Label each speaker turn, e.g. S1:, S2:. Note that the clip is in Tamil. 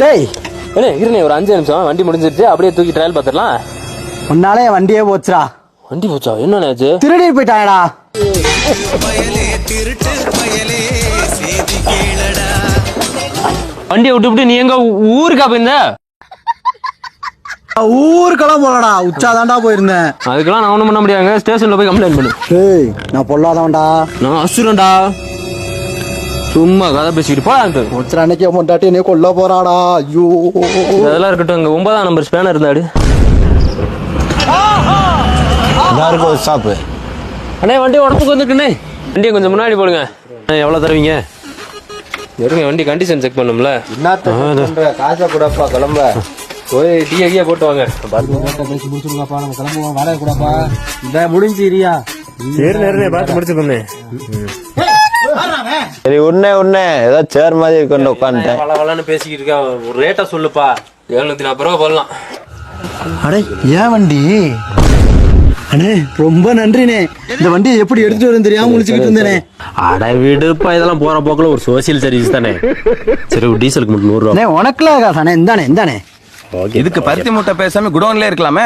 S1: டேய்
S2: என்ன இருனே ஒரு 5 நிமிஷம் வண்டி முடிஞ்சிருச்சு அப்படியே தூக்கி ட்ரையல் பார்த்துடலாம்.
S1: உன்னாலே வண்டியே போச்சுடா.
S2: வண்டி போச்சா? என்னச்சு?
S1: திருடி போயிட்டாங்கடா.
S2: வண்டியை விட்டு நீ எங்க ஊருக்கா போயிருந்த?
S1: ஊருக்கெல்லாம் போலடா, உச்சாதான்டா போயிருந்தேன்.
S2: அதுக்கெல்லாம் நான் ஒண்ணும் பண்ண முடியாங்க. ஸ்டேஷன்ல போய் கம்ப்ளைண்ட் பண்ணு.
S1: ஏய் நான் பொல்லாதவன்டா,
S2: நான் அசுரன்டா. சும்மா கதை பேசிக்கிட்டு போடான்ட்டு
S1: ஒருத்தர் அன்னைக்கு பொண்டாட்டி என்னைய கொல்ல போறாடா. ஐயோ
S2: அதெல்லாம் இருக்கட்டும். அங்க 9ஆம் நம்பர் ஸ்பேனர் இருந்தாடு.
S1: ஒரு ஸ்டாப்பு.
S2: அண்ணே வண்டி உடம்புக்கு வந்துட்டுண்ணே. வண்டியை கொஞ்சம் முன்னாடி போடுங்க. எவ்வளோ தருவீங்க? இருங்க வண்டி கண்டிஷன் செக் பண்ணும்ல.
S1: காசை கூடப்பா கிளம்ப.
S2: போய் டீ போட்டு வாங்க.
S1: பேசி முடிச்சுடுங்கப்பா, நம்ம கிளம்புவோம். வாடகை கூடப்பா. இந்த முடிஞ்சிரியா?
S2: சரி பார்த்து முடிச்சுக்கோங்க.
S3: சரி உடனே ஏதோ சேர் மாதிரி கொண்டு உட்காந்துட்டேன்.
S2: வளவளன்னு பேசிக்கிட்டு இருக்கா. ஒரு ரேட்டா சொல்லுப்பா. 740 ரூபா போடலாம்.
S1: அடே ஏன் வண்டி? அண்ணே ரொம்ப நன்றிண்ணே. இந்த வண்டியை எப்படி எடுத்துட்டு வரும் தெரியாம முடிச்சுக்கிட்டு இருந்தேனே.
S2: அட விடுப்பா, இதெல்லாம் போற போக்குல ஒரு சோசியல் சர்வீஸ் தானே. சரி டீசலுக்கு மட்டும் 100 ரூபா.
S1: உனக்குலாம் காசானே. இந்தானே
S3: இதுக்கு பருத்தி மூட்டை பேசாம குடோன்ல இருக்கலாமே.